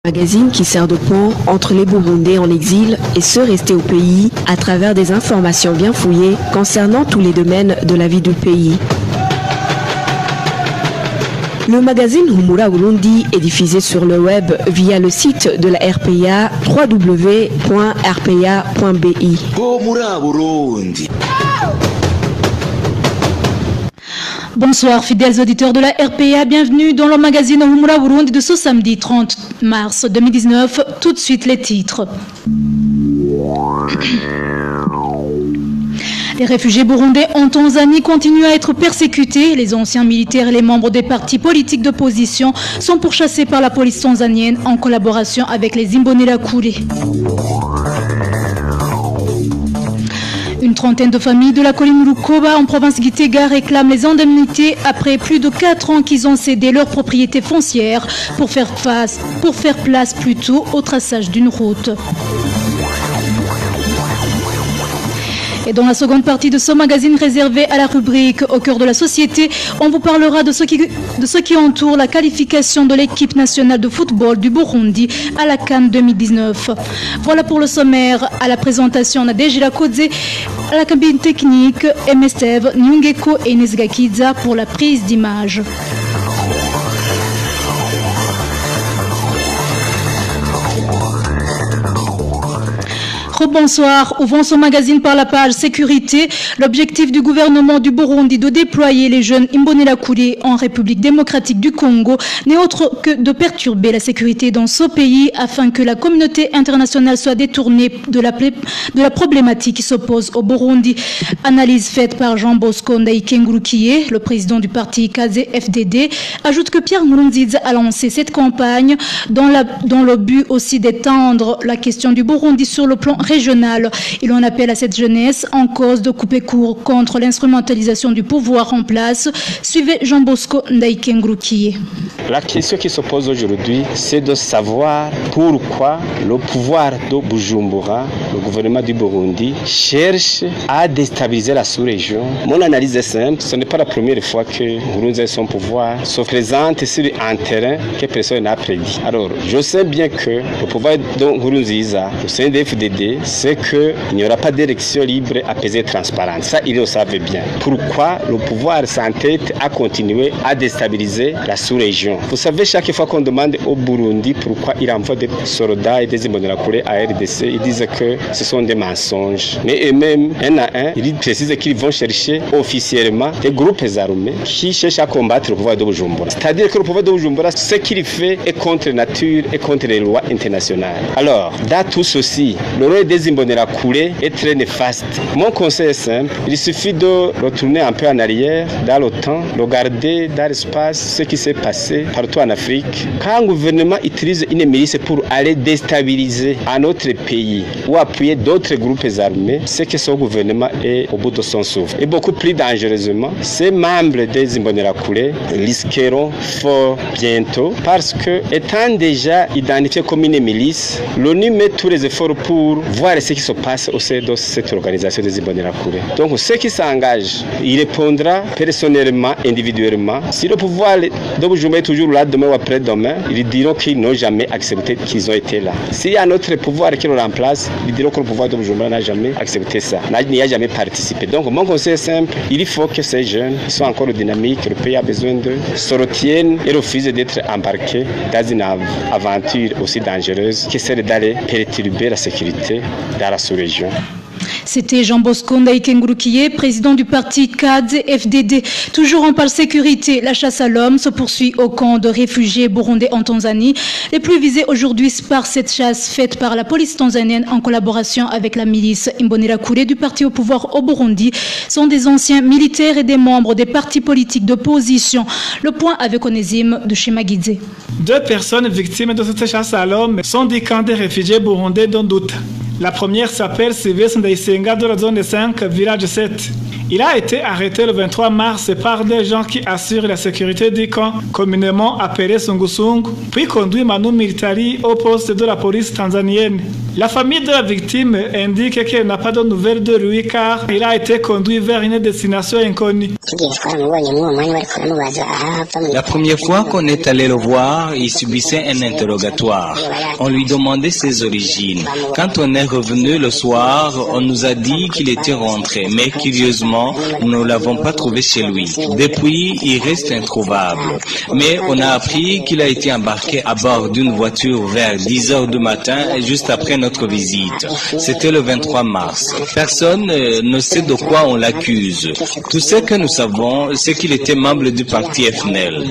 Magazine qui sert de pont entre les Burundais en exil et ceux restés au pays à travers des informations bien fouillées concernant tous les domaines de la vie du pays. Le magazine Humura Burundi est diffusé sur le web via le site de la RPA www.rpa.bi. Humura Burundi. Bonsoir fidèles auditeurs de la RPA, bienvenue dans le magazine Humura Burundi de ce samedi 30 mars 2019. Tout de suite les titres. Les réfugiés burundais en Tanzanie continuent à être persécutés. Les anciens militaires et les membres des partis politiques d'opposition sont pourchassés par la police tanzanienne en collaboration avec les Imbonerakure. Une trentaine de familles de la colline Rukoba en province Gitega réclament les indemnités après plus de 4 ans qu'ils ont cédé leur propriété foncière pour faire place plutôt au traçage d'une route. Et dans la seconde partie de ce magazine réservé à la rubrique Au cœur de la société, on vous parlera de ce qui entoure la qualification de l'équipe nationale de football du Burundi à la CAN 2019. Voilà pour le sommaire. À la présentation, Nadège Lakodze, à la cabine technique, Emestev, Nyungeko et Nesgakiza pour la prise d'image. Bonsoir, ouvrons ce magazine par la page sécurité. L'objectif du gouvernement du Burundi de déployer les jeunes Imbonerakure en République démocratique du Congo n'est autre que de perturber la sécurité dans ce pays afin que la communauté internationale soit détournée de la problématique qui s'oppose au Burundi. Analyse faite par Jean Bosco Ndaïkengurukiye, le président du parti KZ-FDD, ajoute que Pierre Nkurunziza a lancé cette campagne dans le but aussi d'étendre la question du Burundi sur le plan régional. Il en appelle à cette jeunesse en cause de couper court contre l'instrumentalisation du pouvoir en place. Suivez Jean Bosco Ndaïkengurukiye. La question qui se pose aujourd'hui, c'est de savoir pourquoi le pouvoir de Bujumbura, le gouvernement du Burundi, cherche à déstabiliser la sous-région. Mon analyse est simple, ce n'est pas la première fois que Nkurunziza et son pouvoir se présentent sur un terrain que personne n'a prédit. Alors, je sais bien que le pouvoir de Nkurunziza, le CNDD-FDD, c'est qu'il n'y aura pas d'élection libre, apaisée et transparente. Ça, ils le savent bien. Pourquoi le pouvoir s'entête à continuer à déstabiliser la sous-région? Vous savez, chaque fois qu'on demande au Burundi pourquoi il envoie des soldats et des Imbonerakure à RDC, ils disent que ce sont des mensonges. Mais eux-mêmes, un à un, ils précisent qu'ils vont chercher officiellement des groupes armés qui cherchent à combattre le pouvoir de Bujumbura. C'est-à-dire que le pouvoir de Bujumbura, ce qu'il fait est contre la nature et contre les lois internationales. Alors, dans tout ceci, le rôle des Imbonerakure est très néfaste. Mon conseil est simple, il suffit de retourner un peu en arrière, dans le temps, regarder dans l'espace ce qui s'est passé partout en Afrique. Quand un gouvernement utilise une milice pour aller déstabiliser un autre pays ou appuyer d'autres groupes armés, c'est que son gouvernement est au bout de son souffle. Et beaucoup plus dangereusement, ces membres des Imbonerakure risqueront fort bientôt parce que, étant déjà identifiés comme une milice, l'ONU met tous les efforts pour voir ce qui se passe au sein de cette organisation des Imbonerakure. Donc, ceux qui s'engagent, il répondra personnellement, individuellement. Si le pouvoir de Bujumbura est toujours là demain ou après-demain, ils diront qu'ils n'ont jamais accepté qu'ils ont été là. S'il y a un autre pouvoir qui le remplace, ils diront que le pouvoir de Bujumbura n'a jamais accepté ça, n'y a jamais participé. Donc, mon conseil est simple, il faut que ces jeunes qui sont encore dynamiques, le pays a besoin d'eux, se retiennent et refusent d'être embarqués dans une aventure aussi dangereuse que celle d'aller perturber la sécurité dans la sous-région. C'était Jean Bosco Ndaïkengurukiye, président du parti KZ-FDD. Toujours en parle sécurité, la chasse à l'homme se poursuit au camp de réfugiés burundais en Tanzanie. Les plus visés aujourd'hui par cette chasse faite par la police tanzanienne en collaboration avec la milice Imbonerakure du parti au pouvoir au Burundi sont des anciens militaires et des membres des partis politiques d'opposition. Le point avec Onésime de Shemagidze. 2 personnes victimes de cette chasse à l'homme sont des camps de réfugiés burundais dont doute. La première s'appelle Sylvestre Ndaïsenga de la zone 5, village 7. Il a été arrêté le 23 mars par des gens qui assurent la sécurité du camp, communément appelé Sungusungu, puis conduit Manu Militari au poste de la police tanzanienne. La famille de la victime indique qu'elle n'a pas de nouvelles de lui car il a été conduit vers une destination inconnue. La première fois qu'on est allé le voir, il subissait un interrogatoire. On lui demandait ses origines. Quand on est revenu le soir, on nous a dit qu'il était rentré, mais curieusement, nous ne l'avons pas trouvé chez lui. Depuis, il reste introuvable. Mais on a appris qu'il a été embarqué à bord d'une voiture vers 10 heures du matin, juste après notre visite. C'était le 23 mars. Personne ne sait de quoi on l'accuse. Tout ce que nous savons, c'est qu'il était membre du parti FNL.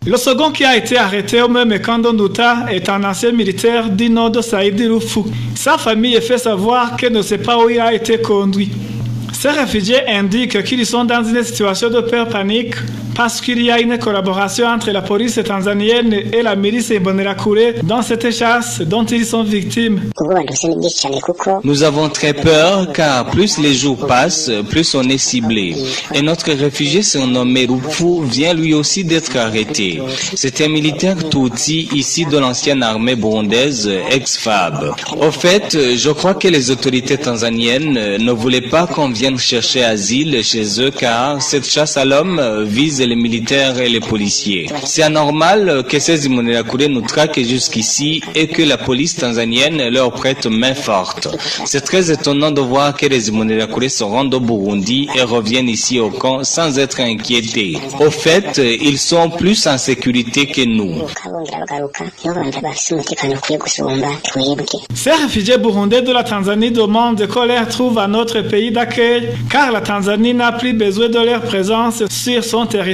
Le second qui a été arrêté au même camp d'Ondouta est un ancien militaire du nom de Saïdi Roufou. Sa famille fait savoir qu'elle ne sait pas où il a été conduit. Ces réfugiés indiquent qu'ils sont dans une situation de peur panique parce qu'il y a une collaboration entre la police tanzanienne et la milice Imbonerakure dans cette chasse dont ils sont victimes. Nous avons très peur car plus les jours passent, plus on est ciblé. Et notre réfugié surnommé Roufou vient lui aussi d'être arrêté. C'est un militaire Tutsi ici de l'ancienne armée burundaise ex-FAB. Au fait, je crois que les autorités tanzaniennes ne voulaient pas qu'on vienne chercher asile chez eux car cette chasse à l'homme vise les militaires et les policiers. C'est anormal que ces Imbonerakure nous traquent jusqu'ici et que la police tanzanienne leur prête main forte. C'est très étonnant de voir que les Imbonerakure se rendent au Burundi et reviennent ici au camp sans être inquiétés. Au fait, ils sont plus en sécurité que nous. Ces réfugiés burundais de la Tanzanie demandent qu'on les retrouve à notre pays d'accueil car la Tanzanie n'a plus besoin de leur présence sur son territoire.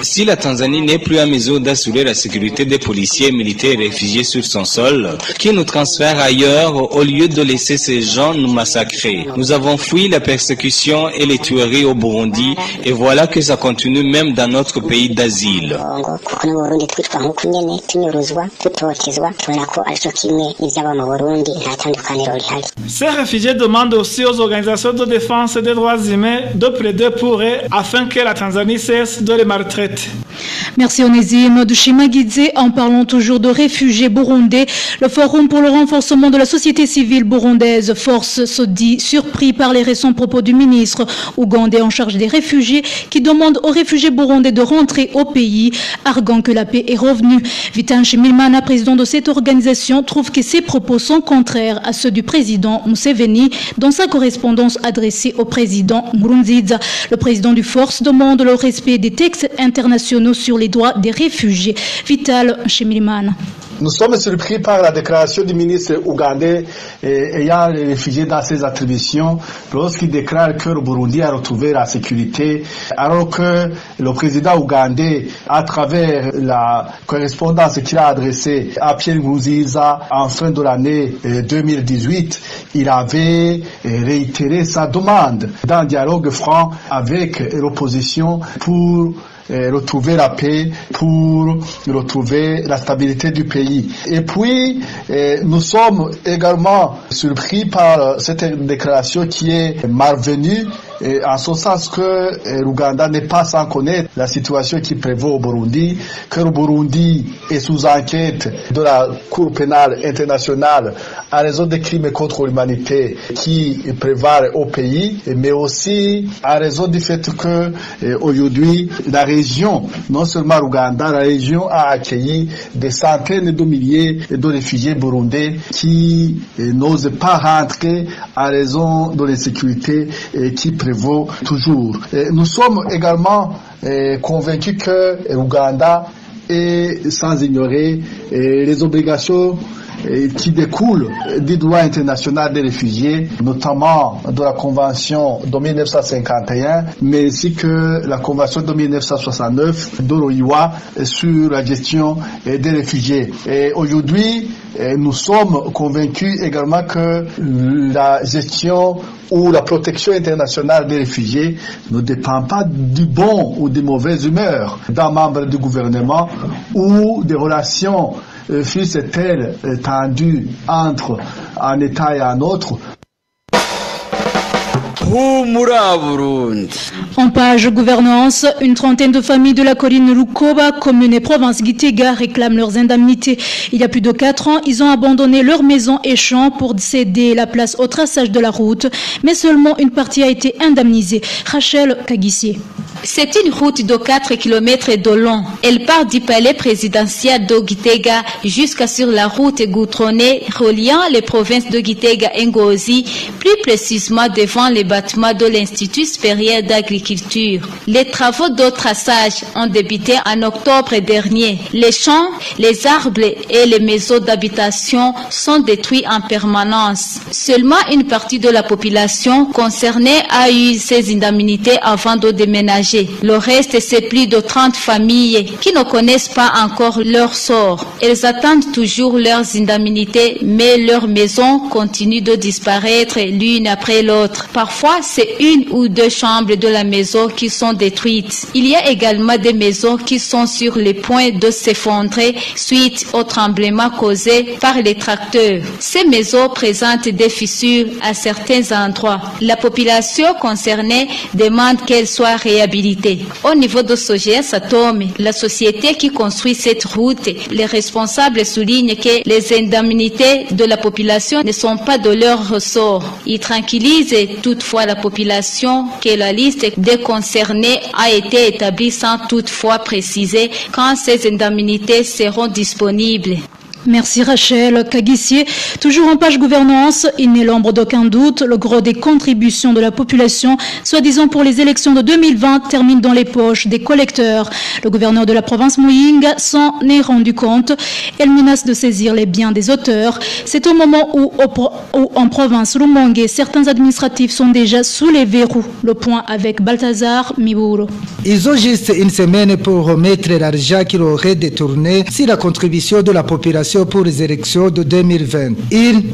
Si la Tanzanie n'est plus à mesure d'assurer la sécurité des policiers, militaires et réfugiés sur son sol, qui nous transfère ailleurs au lieu de laisser ces gens nous massacrer. Nous avons fui la persécution et les tueries au Burundi et voilà que ça continue même dans notre pays d'asile. Ces réfugiés demandent aussi aux organisations de défense des droits humains de plaider pour eux afin que la Tanzanie cesse de les maltraiter. Merci Onésime Dushimagidze. En parlant toujours de réfugiés burundais, le Forum pour le renforcement de la société civile burundaise Force se dit surpris par les récents propos du ministre ougandais en charge des réfugiés qui demande aux réfugiés burundais de rentrer au pays, arguant que la paix est revenue. Vitan Shimilmana, président de cette organisation, trouve que ces propos sont contraires à ceux du président Museveni dans sa correspondance adressée au président Nkurunziza. Le président du Force demande le respect des textes internationaux sur les droits des réfugiés. Vital Shimirimana. Nous sommes surpris par la déclaration du ministre ougandais ayant les réfugiés dans ses attributions lorsqu'il déclare que le Burundi a retrouvé la sécurité, alors que le président ougandais, à travers la correspondance qu'il a adressée à Pierre Nkurunziza en fin de l'année 2018, il avait réitéré sa demande d'un dialogue franc avec l'opposition pour retrouver la paix, pour retrouver la stabilité du pays. Et puis, nous sommes également surpris par cette déclaration qui est malvenue, en ce sens que l'Ouganda n'est pas sans connaître la situation qui prévaut au Burundi, que le Burundi est sous enquête de la Cour pénale internationale à raison des crimes contre l'humanité qui prévalent au pays, mais aussi à raison du fait que aujourd'hui la région, non seulement l'Ouganda, la région a accueilli des centaines de milliers de réfugiés burundais qui n'osent pas rentrer à raison de l'insécurité qui prévaut toujours. Nous sommes également convaincus que l'Ouganda est sans ignorer les obligations qui découlent du droit international des réfugiés, notamment de la Convention de 1951, mais ainsi que la Convention de 1969 de l'OIA sur la gestion des réfugiés. Et aujourd'hui, nous sommes convaincus également que la gestion ou la protection internationale des réfugiés ne dépend pas du bon ou des mauvaises humeurs d'un membre du gouvernement ou des relations fussent-elles tendues entre un État et un autre. En page gouvernance, une trentaine de familles de la colline Rukoba, commune et province Gitega, réclament leurs indemnités. Il y a plus de 4 ans, ils ont abandonné leurs maisons et champs pour céder la place au traçage de la route, mais seulement une partie a été indemnisée. Rachel Kagissier. C'est une route de 4 km de long. Elle part du palais présidentiel de Gitega jusqu'à sur la route goudronnée reliant les provinces de Gitega et Ngozi, plus précisément devant les bâtiments de l'Institut supérieur d'agriculture. Les travaux de traçage ont débuté en octobre dernier. Les champs, les arbres et les maisons d'habitation sont détruits en permanence. Seulement une partie de la population concernée a eu ses indemnités avant de déménager. Le reste, c'est plus de 30 familles qui ne connaissent pas encore leur sort. Elles attendent toujours leurs indemnités, mais leurs maisons continuent de disparaître l'une après l'autre. Parfois, c'est une ou deux chambres de la maison qui sont détruites. Il y a également des maisons qui sont sur le point de s'effondrer suite au tremblement causé par les tracteurs. Ces maisons présentent des fissures à certains endroits. La population concernée demande qu'elles soient réhabilitées. Au niveau de Soges Atome, la société qui construit cette route, les responsables soulignent que les indemnités de la population ne sont pas de leur ressort. Ils tranquillisent toutefois la population que la liste des concernés a été établie sans toutefois préciser quand ces indemnités seront disponibles. Merci Rachel Kagissier. Toujours en page gouvernance, il n'est l'ombre d'aucun doute, le gros des contributions de la population, soi-disant pour les élections de 2020, termine dans les poches des collecteurs. Le gouverneur de la province Muyinga s'en est rendu compte. Elle menace de saisir les biens des auteurs. C'est au moment où en province Rumongue, certains administratifs sont déjà sous les verrous. Le point avec Balthazar Miburo. Ils ont juste une semaine pour remettre l'argent qu'ils auraient détourné si la contribution de la population pour les élections de 2020.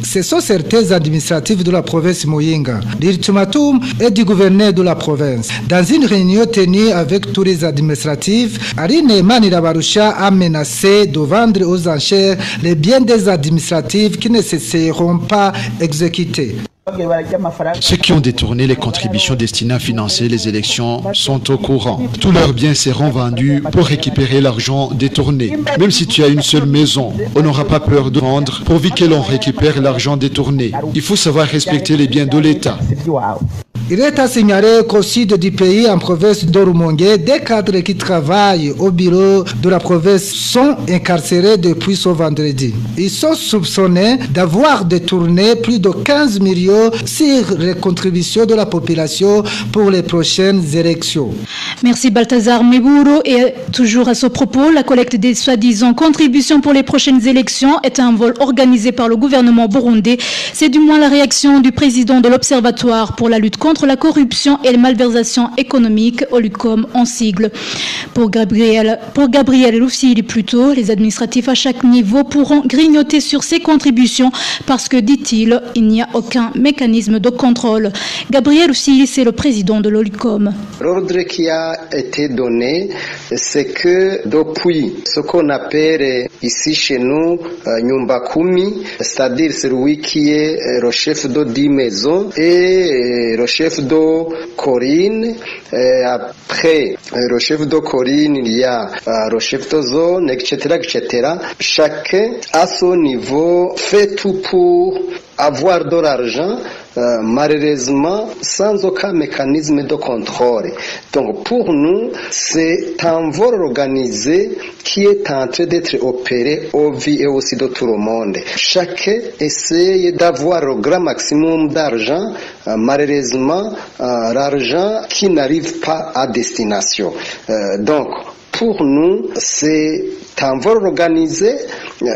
Ce sont certains administratifs de la province Muyinga. L'ultimatum est du gouverneur de la province. Dans une réunion tenue avec tous les administratifs, Arine Manirabarusha a menacé de vendre aux enchères les biens des administratifs qui ne seront pas exécutés. Ceux qui ont détourné les contributions destinées à financer les élections sont au courant. Tous leurs biens seront vendus pour récupérer l'argent détourné. Même si tu as une seule maison, on n'aura pas peur de vendre pourvu que l'on récupère l'argent détourné. Il faut savoir respecter les biens de l'État. Il est à signaler qu'au sud du pays, en province de Rumongue, des cadres qui travaillent au bureau de la province sont incarcérés depuis ce vendredi. Ils sont soupçonnés d'avoir détourné plus de 15 millions sur les contributions de la population pour les prochaines élections. Merci Balthazar Miburo. Et toujours à ce propos, la collecte des soi-disant contributions pour les prochaines élections est un vol organisé par le gouvernement burundais. C'est du moins la réaction du président de l'Observatoire pour la lutte contre la corruption et les malversations économiques, Olucom en sigle. Pour Gabriel Roussili plutôt, les administratifs à chaque niveau pourront grignoter sur ces contributions parce que, dit-il, il n'y a aucun mécanisme de contrôle. Gabriel Roussili, c'est le président de l'Olucom. L'ordre qui a été donné, c'est que depuis ce qu'on appelle ici chez nous Nyumba Kumi, c'est-à-dire celui qui est le chef de 10 maisons et le chef de Corinne, après le chef de Corinne, il y a le chef de zone, etc., etc. Chacun à son niveau fait tout pour avoir de l'argent, malheureusement sans aucun mécanisme de contrôle. Donc pour nous, c'est un vol organisé qui est en train d'être opéré au vu et aussi de tout le monde. Chacun essaye d'avoir le grand maximum d'argent, malheureusement l'argent qui n'arrive pas à destination. Donc Pour nous, c'est un vol organisé.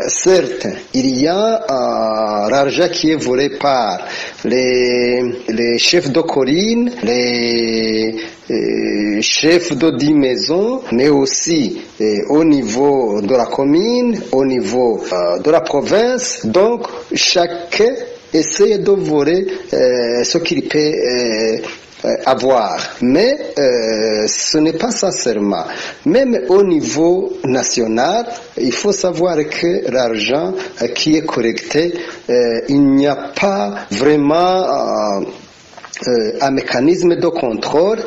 Certes, il y a l'argent qui est volé par les chefs de colline, les chefs de 10 maisons, mais aussi au niveau de la commune, au niveau de la province. Donc, chacun essaie de voler ce qu'il peut avoir. Mais ce n'est pas ça seulement. Même au niveau national, il faut savoir que l'argent qui est collecté, il n'y a pas vraiment un mécanisme de contrôle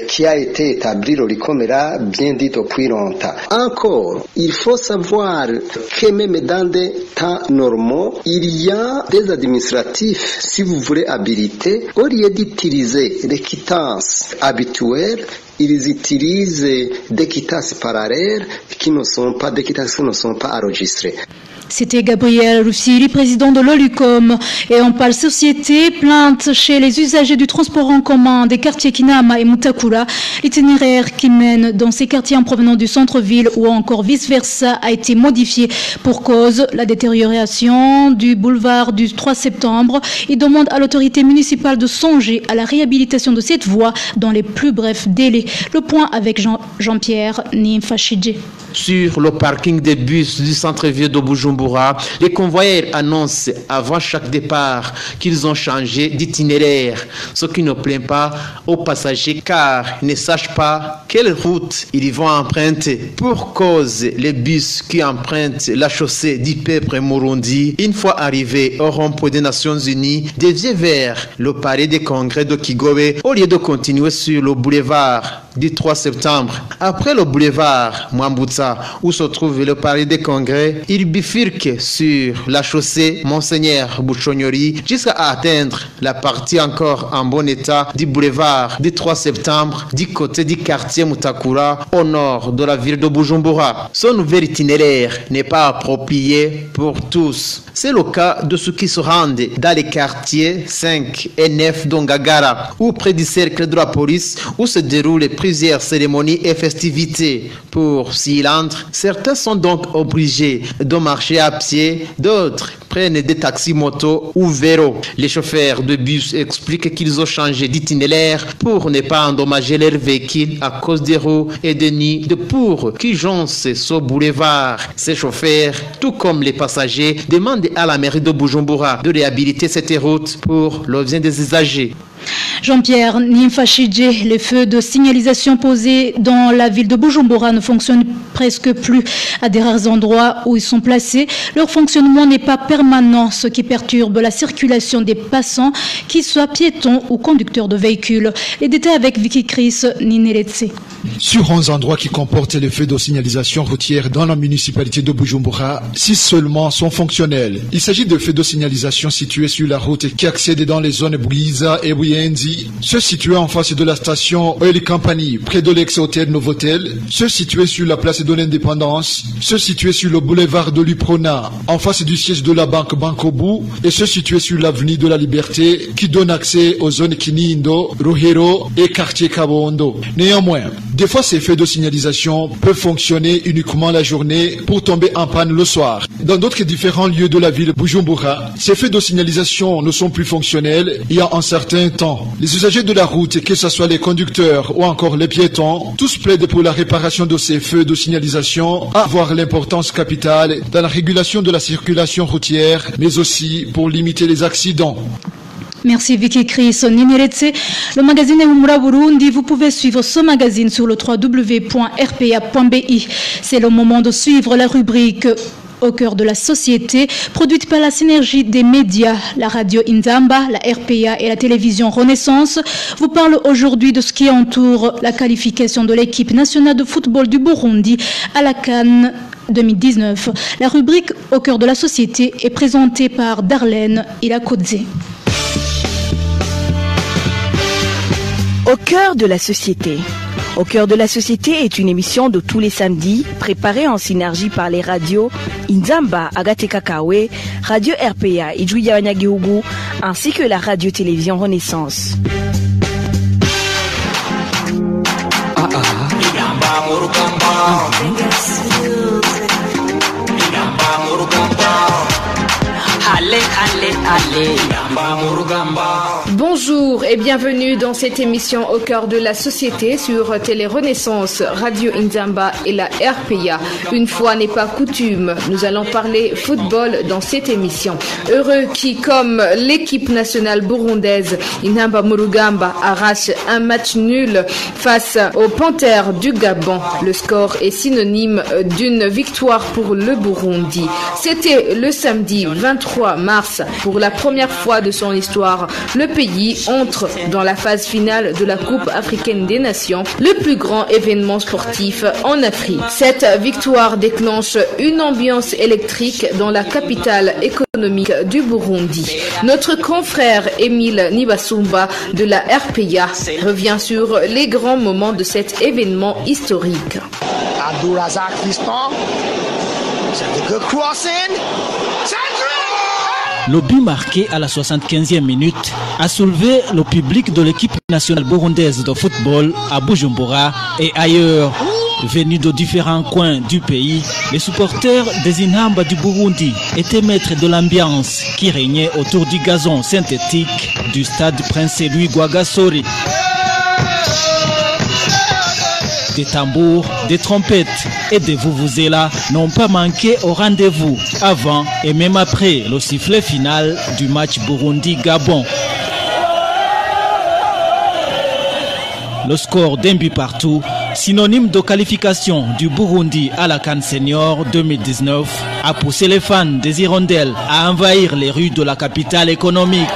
qui a été établi, comme il a bien dit depuis longtemps. Encore, il faut savoir que même dans des temps normaux, il y a des administratifs, si vous voulez, habilités, au lieu d'utiliser les quittances habituelles, ils utilisent des quittances parallèles qui ne sont pas enregistrées. C'était Gabriel Roussiri, président de l'Olucom. Et on parle société, plainte chez les usagers du transport en commun des quartiers Kinama et Mutakura. L'itinéraire qui mène dans ces quartiers en provenant du centre-ville ou encore vice-versa a été modifié pour cause la détérioration du boulevard du 3 septembre. Il demande à l'autorité municipale de songer à la réhabilitation de cette voie dans les plus brefs délais. Le point avec Jean-Pierre Nimfachidje. Sur le parking des bus du centre-ville de Bujumbura, les convoyeurs annoncent avant chaque départ qu'ils ont changé d'itinéraire, ce qui ne plaît pas aux passagers car ils ne sachent pas quelle route ils vont emprunter. Pour cause, les bus qui empruntent la chaussée d'Ipepre Murundi, une fois arrivés au rond-point des Nations Unies, déviennent vers le palais des congrès de Kigobe au lieu de continuer sur le boulevard du 3 septembre. Après le boulevard Mwambutsa, où se trouve le palais des congrès, il bifurque sur la chaussée Monseigneur Bouchonyori jusqu'à atteindre la partie encore en bon état du boulevard du 3 septembre du côté du quartier Mutakura au nord de la ville de Bujumbura. Ce nouvel itinéraire n'est pas approprié pour tous. C'est le cas de ceux qui se rendent dans les quartiers 5 et 9 d'Ongagara ou près du cercle de la police où se déroulent plusieurs cérémonies et festivités. Pour s'y rendre, certains sont donc obligés de marcher à pied, d'autres prennent des taxis motos ou vélos. Les chauffeurs de bus expliquent qu'ils ont changé d'itinéraire pour ne pas endommager leur véhicule à cause des roues et des nids de pourres qui jonchent ce boulevard. Ces chauffeurs, tout comme les passagers, demandent à la mairie de Bujumbura de réhabiliter cette route pour le bien des usagers. Jean-Pierre Nimfachidje, les feux de signalisation posés dans la ville de Bujumbura ne fonctionnent presque plus à des rares endroits où ils sont placés. Leur fonctionnement n'est pas permanent, ce qui perturbe la circulation des passants, qu'ils soient piétons ou conducteurs de véhicules. Les détails avec Vicky Chris Nineretse. Sur 11 endroits qui comportent les feux de signalisation routière dans la municipalité de Bujumbura, 6 seulement sont fonctionnels. Il s'agit de feux de signalisation situés sur la route qui accèdent dans les zones Bouiza et Buyenzi, ceux situés en face de la station Oil Company, près de l'ex-hôtel Novotel, ceux situés sur la place de l'Indépendance, ceux situés sur le boulevard de l'Uprona, en face du siège de la banque Bankobu, et ceux situés sur l'avenue de la Liberté, qui donne accès aux zones Kinindo, Rohero et quartier Kabondo. Néanmoins, des fois, ces feux de signalisation peuvent fonctionner uniquement la journée pour tomber en panne le soir. Dans d'autres différents lieux de la ville Bujumbura, ces feux de signalisation ne sont plus fonctionnels il y a un certain temps. Les usagers de la route, que ce soit les conducteurs ou encore les piétons, tous plaident pour la réparation de ces feux de signalisation, à avoir l'importance capitale dans la régulation de la circulation routière, mais aussi pour limiter les accidents. Merci Vicky Chris Nineretse. Le magazine Humura Burundi, vous pouvez suivre ce magazine sur le www.rpa.bi. C'est le moment de suivre la rubrique Au cœur de la société, produite par la synergie des médias, la radio Inzamba, la RPA et la télévision Renaissance, vous parle aujourd'hui de ce qui entoure la qualification de l'équipe nationale de football du Burundi à la CAN 2019. La rubrique Au cœur de la société est présentée par Darlene Ilakodze. Au cœur de la société. Au cœur de la société est une émission de tous les samedis, préparée en synergie par les radios Inzamba, Agatekakawe, Radio RPA, Ijuya Wanyagihugu, ainsi que la radio-télévision Renaissance. Bonjour et bienvenue dans cette émission au cœur de la société sur Télé Renaissance, Radio Inzamba et la RPA. Une fois n'est pas coutume, nous allons parler football dans cette émission. Heureux qui, comme l'équipe nationale burundaise, Intamba Murugamba, arrache un match nul face aux Panthères du Gabon. Le score est synonyme d'une victoire pour le Burundi. C'était le samedi 23 mars. Pour la première fois de son histoire, le pays entre dans la phase finale de la Coupe africaine des Nations, le plus grand événement sportif en Afrique. Cette victoire déclenche une ambiance électrique dans la capitale économique du Burundi. Notre confrère Émile Nibasumba de la RPA revient sur les grands moments de cet événement historique. Le but marqué à la 75e minute a soulevé le public de l'équipe nationale burundaise de football à Bujumbura et ailleurs. Venus de différents coins du pays, les supporters des Intamba du Burundi étaient maîtres de l'ambiance qui régnait autour du gazon synthétique du stade Prince Louis Rwagasore. Des tambours, des trompettes et des vuvuzelas n'ont pas manqué au rendez-vous avant et même après le sifflet final du match Burundi-Gabon. Le score d'un but partout, synonyme de qualification du Burundi à la CAN Senior 2019, a poussé les fans des Hirondelles à envahir les rues de la capitale économique.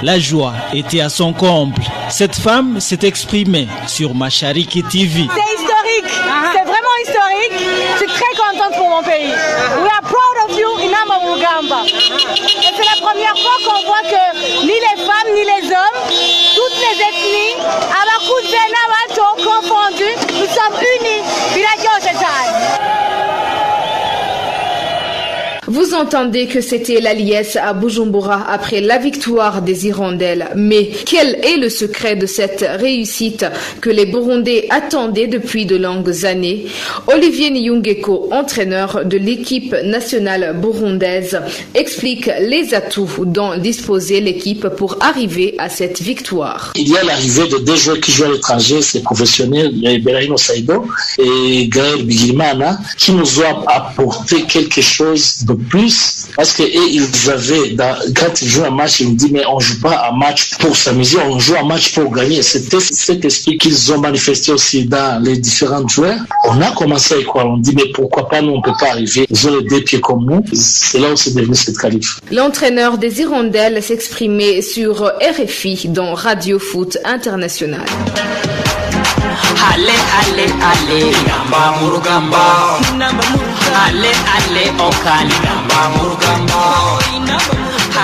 La joie était à son comble. Cette femme s'est exprimée sur Mashariki TV. C'est historique, c'est vraiment historique. Je suis très contente pour mon pays. We are proud of you, Intamba Murugamba. Et c'est la première fois qu'on voit que ni les femmes ni les hommes, toutes les ethnies, confondus, nous sommes unis. Vous entendez que c'était la liesse à Bujumbura après la victoire des Hirondelles. Mais quel est le secret de cette réussite que les Burundais attendaient depuis de longues années? Olivier Nyungeko, entraîneur de l'équipe nationale burundaise, explique les atouts dont disposait l'équipe pour arriver à cette victoire. Il y a l'arrivée de deux joueurs qui jouent à l'étranger, c'est professionnel, Berahino Saido et Gaël Bigirimana, qui nous ont apporté quelque chose de plus, parce que ils avaient, quand ils jouent un match, ils me disent mais on joue pas un match pour s'amuser, on joue un match pour gagner. C'était cet esprit qu'ils ont manifesté aussi dans les différents joueurs. On a commencé à y croire, on dit mais pourquoi pas, nous on peut pas arriver, ils ont les deux pieds comme nous. C'est là où c'est devenu cette qualif. L'entraîneur des Hirondelles s'exprimait sur RFI dans Radio Foot International. Ale ale ale Intamba Murugamba Ale ale okali Intamba Murugamba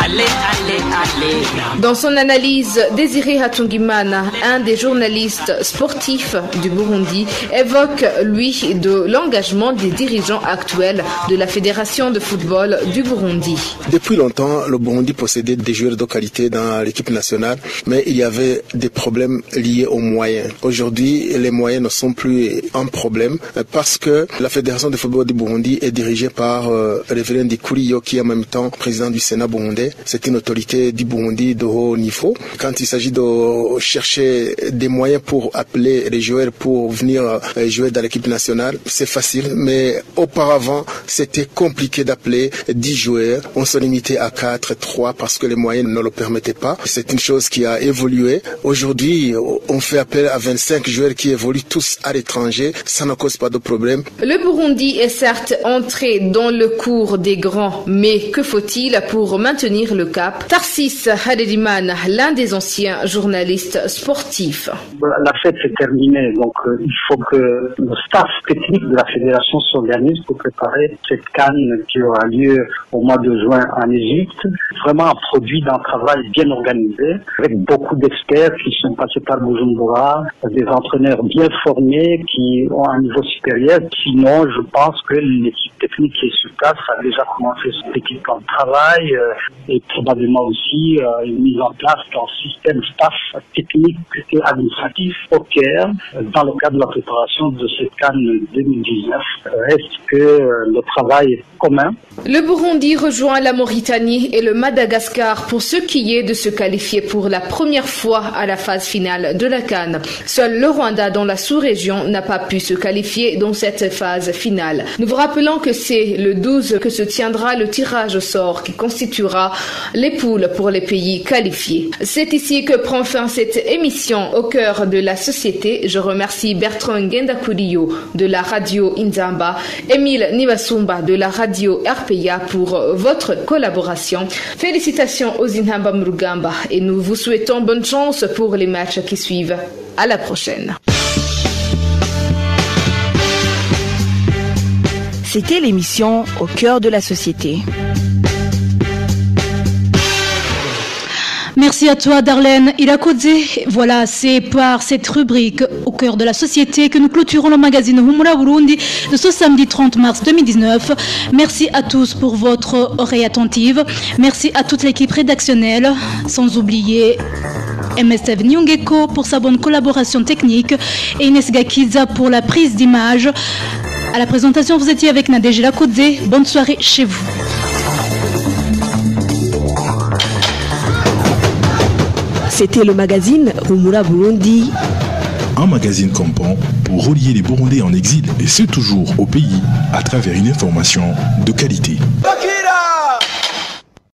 Ale ale ale. Dans son analyse, Désiré Hatungimana, un des journalistes sportifs du Burundi, évoque lui de l'engagement des dirigeants actuels de la Fédération de football du Burundi. Depuis longtemps, le Burundi possédait des joueurs de qualité dans l'équipe nationale, mais il y avait des problèmes liés aux moyens. Aujourd'hui, les moyens ne sont plus un problème parce que la Fédération de football du Burundi est dirigée par Révérend Ndikuriyo, qui est en même temps président du Sénat burundais. C'est une autorité du Burundi de haut niveau. Quand il s'agit de chercher des moyens pour appeler les joueurs pour venir jouer dans l'équipe nationale, c'est facile, mais auparavant, c'était compliqué d'appeler 10 joueurs. On se limitait à 4, 3 parce que les moyens ne le permettaient pas. C'est une chose qui a évolué. Aujourd'hui, on fait appel à 25 joueurs qui évoluent tous à l'étranger. Ça ne cause pas de problème. Le Burundi est certes entré dans le cours des grands, mais que faut-il pour maintenir le cap? Tarsis Haderimana, l'un des anciens journalistes sportifs. La fête est terminée, donc il faut que le staff technique de la fédération s'organise pour préparer cette CAN qui aura lieu au mois de juin en Égypte. Vraiment un produit d'un travail bien organisé, avec beaucoup d'experts qui sont passés par Bujumbura, des entraîneurs bien formés qui ont un niveau supérieur. Sinon, je pense que l'équipe technique qui est sur place a déjà commencé cette équipe en travail et probablement aussi aussi une mise en place d'un système staff technique et administratif au Caire dans le cadre de la préparation de cette CAN 2019. Reste que le travail est commun. Le Burundi rejoint la Mauritanie et le Madagascar pour ce qui est de se qualifier pour la première fois à la phase finale de la CAN. Seul le Rwanda dans la sous-région n'a pas pu se qualifier dans cette phase finale. Nous vous rappelons que c'est le 12 que se tiendra le tirage au sort qui constituera les poules pour les pays qualifiés. C'est ici que prend fin cette émission au cœur de la société. Je remercie Bertrand Ngendakuriyo de la radio Inzamba, Émile Nibasumba de la radio RPA pour votre collaboration. Félicitations aux Inhamba Murugamba et nous vous souhaitons bonne chance pour les matchs qui suivent. À la prochaine. C'était l'émission Au cœur de la société. Merci à toi, Darlène Irakoze. Voilà, c'est par cette rubrique Au cœur de la société que nous clôturons le magazine Humura Burundi de ce samedi 30 mars 2019. Merci à tous pour votre oreille attentive. Merci à toute l'équipe rédactionnelle, sans oublier MSF Nyungeko pour sa bonne collaboration technique et Inès Gakiza pour la prise d'image. À la présentation, vous étiez avec Nadège Irakoze. Bonne soirée chez vous. C'était le magazine Humura Burundi. Un magazine comprend pour relier les Burundais en exil et ceux toujours au pays à travers une information de qualité.